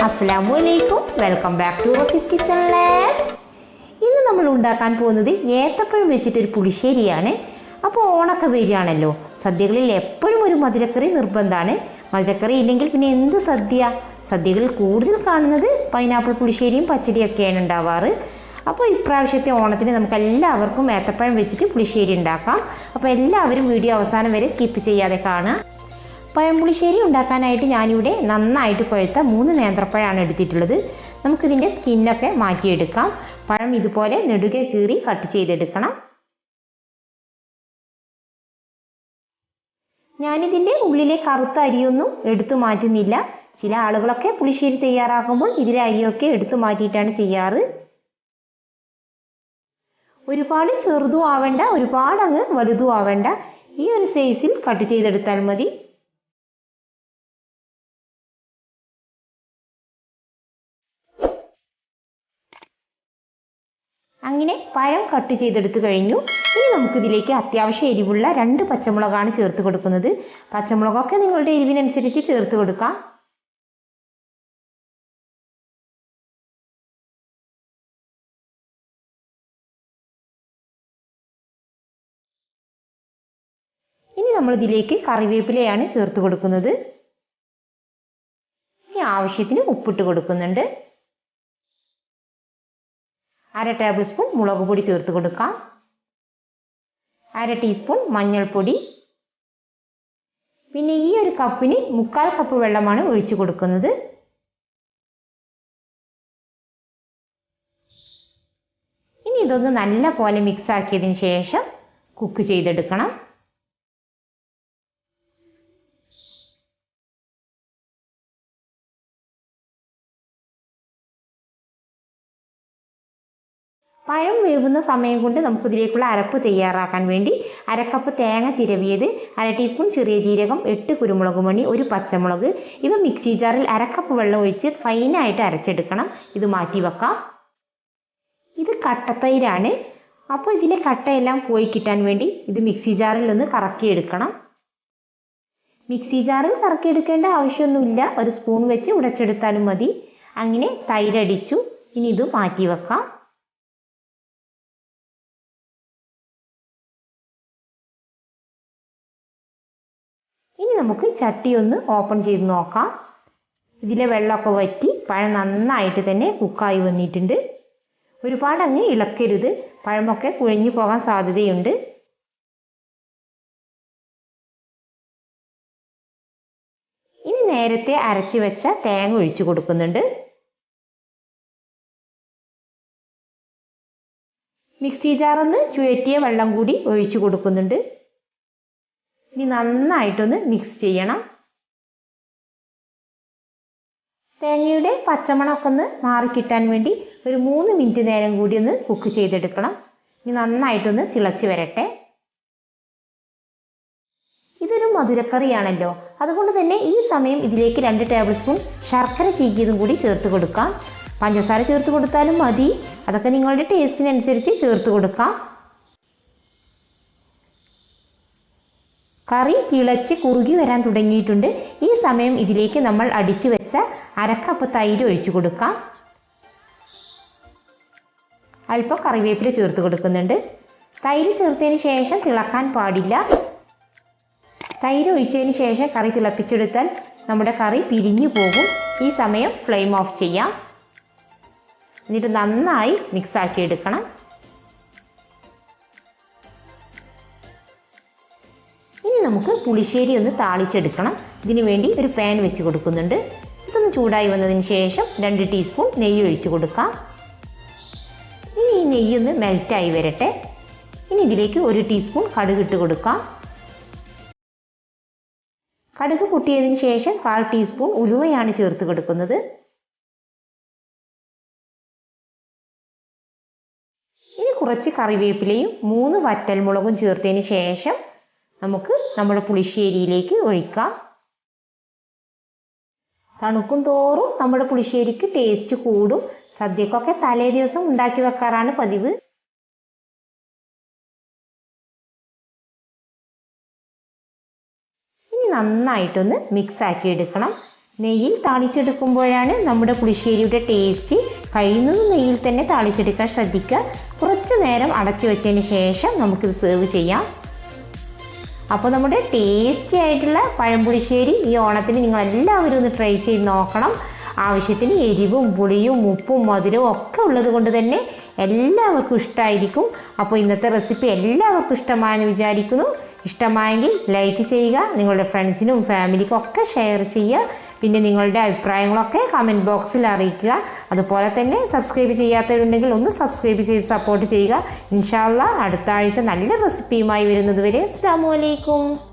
അസ്സലാമു അലൈക്കും. Welcome back to Rafi's kitchen lab. ഇന്ന് നമ്മൾ ഉണ്ടാക്കാൻ പോകുന്നത് ഏത്തപ്പഴം വെച്ചിട്ടൊരു പുളിശ്ശേരിയാണ്. അപ്പോൾ ഓണൊക്കെ വരികയാണല്ലോ, സദ്യകളിൽ എപ്പോഴും ഒരു മധുരക്കറി നിർബന്ധമാണ്. മധുരക്കറി ഇല്ലെങ്കിൽ പിന്നെ എന്ത് സദ്യ? സദ്യകളിൽ കൂടുതൽ കാണുന്നത് പൈനാപ്പിൾ പുളിശ്ശേരിയും പച്ചടിയൊക്കെയാണ് ഉണ്ടാവാറ്. അപ്പോൾ ഇപ്രാവശ്യത്തെ ഓണത്തിന് നമുക്ക് എല്ലാവർക്കും ഏത്തപ്പഴം വെച്ചിട്ട് പുളിശ്ശേരി ഉണ്ടാക്കാം. അപ്പോൾ എല്ലാവരും വീഡിയോ അവസാനം വരെ സ്കിപ്പ് ചെയ്യാതെ കാണുക. പഴംപുളിശ്ശേരി ഉണ്ടാക്കാനായിട്ട് ഞാനിവിടെ നന്നായിട്ട് പഴുത്ത 3 നേന്ത്രപ്പഴമാണ് എടുത്തിട്ടുള്ളത്. നമുക്കിതിൻ്റെ സ്കിന്നൊക്കെ മാറ്റിയെടുക്കാം. പഴം ഇതുപോലെ നെടുകെ കീറി കട്ട് ചെയ്തെടുക്കണം. ഞാനിതിൻ്റെ ഉള്ളിലെ കറുത്ത അരിയൊന്നും എടുത്തു മാറ്റുന്നില്ല. ചില ആളുകളൊക്കെ പുളിശ്ശേരി തയ്യാറാക്കുമ്പോൾ ഇതിലെ അരിയൊക്കെ എടുത്തു മാറ്റിയിട്ടാണ് ചെയ്യാറ്. ഒരുപാട് ചെറുതും ആവേണ്ട, ഒരുപാട് അങ്ങ് വലുതും ആവേണ്ട, ഈ ഒരു സൈസിൽ കട്ട് ചെയ്തെടുത്താൽ മതി. അങ്ങനെ പഴം കട്ട് ചെയ്തെടുത്ത് കഴിഞ്ഞു. ഇനി നമുക്കിതിലേക്ക് അത്യാവശ്യം എരിവുള്ള 2 പച്ചമുളകാണ് ചേർത്ത് കൊടുക്കുന്നത്. പച്ചമുളകൊക്കെ നിങ്ങളുടെ എരിവിനനുസരിച്ച് ചേർത്ത് കൊടുക്കാം. ഇനി നമ്മൾ ഇതിലേക്ക് കറിവേപ്പിലയാണ് ചേർത്ത് കൊടുക്കുന്നത്. ഇനി ആവശ്യത്തിന് ഉപ്പിട്ട് കൊടുക്കുന്നുണ്ട്. 1/2 ടേബിൾ സ്പൂൺ മുളക് പൊടി ചേർത്ത് കൊടുക്കാം. 1/2 ടീസ്പൂൺ മഞ്ഞൾപ്പൊടി. പിന്നെ ഈ ഒരു കപ്പിന് 1/4 കപ്പ് വെള്ളമാണ് ഒഴിച്ചു കൊടുക്കുന്നത്. ഇനി ഇതൊന്ന് നല്ല പോലെ മിക്സ് ആക്കിയതിന് ശേഷം കുക്ക് ചെയ്തെടുക്കണം. പഴം വേവുന്ന സമയം കൊണ്ട് നമുക്കിതിലേക്കുള്ള അരപ്പ് തയ്യാറാക്കാൻ വേണ്ടി 1/2 കപ്പ് തേങ്ങ ചിരവിയത്, 1/2 ടീസ്പൂൺ ചെറിയ ജീരകം, 8 കുരുമുളക് മണി, 1 പച്ചമുളക് ഇവ മിക്സി ജാറിൽ 1/2 കപ്പ് വെള്ളം ഒഴിച്ച് ഫൈനായിട്ട് അരച്ചെടുക്കണം. ഇത് മാറ്റി വെക്കാം. ഇത് കട്ടത്തൈരാണ്. അപ്പോൾ ഇതിലെ കട്ടയെല്ലാം പോയി കിട്ടാൻ വേണ്ടി ഇത് മിക്സി ജാറിൽ ഒന്ന് കറക്കിയെടുക്കണം. മിക്സി ജാറിൽ കറക്കിയെടുക്കേണ്ട ആവശ്യമൊന്നുമില്ല, ഒരു സ്പൂൺ വെച്ച് ഉടച്ചെടുത്താലും മതി. അങ്ങനെ തൈരടിച്ചു. ഇനി ഇത് മാറ്റി വെക്കാം. ഇനി നമുക്ക് ചട്ടി ഒന്ന് ഓപ്പൺ ചെയ്ത് നോക്കാം. ഇതിലെ വെള്ളമൊക്കെ വറ്റി പഴം നന്നായിട്ട് തന്നെ കുക്കായി വന്നിട്ടുണ്ട്. ഒരുപാട് അങ്ങ് ഇളക്കരുത്, പഴമൊക്കെ കുഴഞ്ഞു പോകാൻ സാധ്യതയുണ്ട്. ഇനി നേരത്തെ അരച്ചു വെച്ച തേങ്ങ ഒഴിച്ചു കൊടുക്കുന്നുണ്ട്. മിക്സി ജാറൊന്ന് ചുഴറ്റിയ വെള്ളം കൂടി ഒഴിച്ചു കൊടുക്കുന്നുണ്ട്. ഇനി നന്നായിട്ടൊന്ന് മിക്സ് ചെയ്യണം. തേങ്ങയുടെ പച്ചമണമൊക്കെ ഒന്ന് മാറിക്കിട്ടാൻ വേണ്ടി ഒരു 3 മിനിറ്റ് നേരം കൂടി ഒന്ന് കുക്ക് ചെയ്തെടുക്കണം. ഇനി നന്നായിട്ടൊന്ന് തിളച്ച് വരട്ടെ. ഇതൊരു മധുരക്കറിയാണല്ലോ, അതുകൊണ്ട് തന്നെ ഈ സമയം ഇതിലേക്ക് 2 ടേബിൾ സ്പൂൺ ശർക്കര ചീകിയതും കൂടി ചേർത്ത് കൊടുക്കാം. പഞ്ചസാര ചേർത്ത് കൊടുത്താലും മതി, അതൊക്കെ നിങ്ങളുടെ ടേസ്റ്റിനനുസരിച്ച് ചേർത്ത് കൊടുക്കാം. കറി തിളച്ച് കുറുകി വരാൻ തുടങ്ങിയിട്ടുണ്ട്. ഈ സമയം ഇതിലേക്ക് നമ്മൾ അടിച്ചു വെച്ച 1/2 കപ്പ് തൈര് ഒഴിച്ചു കൊടുക്കാം. അല്പം കറിവേപ്പില ചേർത്ത് കൊടുക്കുന്നുണ്ട്. തൈര് ചേർത്തതിന് ശേഷം തിളക്കാൻ പാടില്ല. തൈര് ഒഴിച്ചതിന് ശേഷം കറി തിളപ്പിച്ചെടുത്താൽ നമ്മുടെ കറി പിരിഞ്ഞു പോകും. ഈ സമയം ഫ്ലെയിം ഓഫ് ചെയ്യാം. എന്നിട്ട് നന്നായി മിക്സ് ആക്കി എടുക്കണം. ഇനി നമുക്ക് പുളിശ്ശേരി ഒന്ന് താളിച്ചെടുക്കണം. ഇതിനു വേണ്ടി ഒരു പാൻ വെച്ച് കൊടുക്കുന്നുണ്ട്. ഇതൊന്ന് ചൂടായി വന്നതിന് ശേഷം 2 ടീസ്പൂൺ നെയ്യ് ഒഴിച്ചു കൊടുക്കാം. ഇനി ഈ നെയ്യൊന്ന് മെൽറ്റായി വരട്ടെ. ഇനി ഇതിലേക്ക് 1 ടീസ്പൂൺ കടുക് ഇട്ട് കൊടുക്കാം. കടുക് പൊട്ടിയതിന് ശേഷം 1/4 ടീസ്പൂൺ ഉലുവയാണ് ചേർത്ത് കൊടുക്കുന്നത്. ഇനി കുറച്ച് കറിവേപ്പിലയും 3 വറ്റൽമുളകും ചേർത്തതിന് ശേഷം നമുക്ക് നമ്മുടെ പുളിശ്ശേരിയിലേക്ക് ഒഴിക്കാം. തണുക്കും തോറും നമ്മുടെ പുളിശ്ശേരിക്ക് ടേസ്റ്റ് കൂടും. സദ്യക്കൊക്കെ തലേ ദിവസം ഉണ്ടാക്കി വെക്കാറാണ് പതിവ്. ഇനി നന്നായിട്ടൊന്ന് മിക്സ് ആക്കി എടുക്കണം. നെയ്യിൽ താളിച്ചെടുക്കുമ്പോഴാണ് നമ്മുടെ പുളിശ്ശേരിയുടെ ടേസ്റ്റ്. കഴിയുന്നത് നെയ്യിൽ തന്നെ താളിച്ചെടുക്കാൻ ശ്രദ്ധിക്കുക. കുറച്ച് നേരം അടച്ചു വെച്ചതിന് ശേഷം നമുക്കിത് സെർവ് ചെയ്യാം. അപ്പോൾ നമ്മുടെ ടേസ്റ്റി ആയിട്ടുള്ള പഴംപുളിശ്ശേരി ഈ ഓണത്തിന് നിങ്ങളെല്ലാവരും ഒന്ന് ട്രൈ ചെയ്ത് നോക്കണം. ആവശ്യത്തിന് എരിവും പുളിയും ഉപ്പും മധുരവും ഒക്കെ ഉള്ളത് കൊണ്ട് തന്നെ എല്ലാവർക്കും ഇഷ്ടമായിരിക്കും. അപ്പോൾ ഇന്നത്തെ റെസിപ്പി എല്ലാവർക്കും ഇഷ്ടമായെന്ന് വിചാരിക്കുന്നു. ഇഷ്ടമായെങ്കിൽ ലൈക്ക് ചെയ്യുക, നിങ്ങളുടെ ഫ്രണ്ട്സിനും ഫാമിലിക്കും ഒക്കെ ഷെയർ ചെയ്യുക. പിന്നെ നിങ്ങളുടെ അഭിപ്രായങ്ങളൊക്കെ കമൻറ്റ് ബോക്സിൽ അറിയിക്കുക. അതുപോലെ തന്നെ സബ്സ്ക്രൈബ് ചെയ്യാത്തവരുണ്ടെങ്കിൽ ഒന്ന് സബ്സ്ക്രൈബ് ചെയ്ത് സപ്പോർട്ട് ചെയ്യുക. ഇൻഷാ അല്ലാഹ് അടുത്ത ആഴ്ച നല്ല റെസിപ്പിയുമായി വരുന്നത് വരെ അസ്സലാമു അലൈക്കും.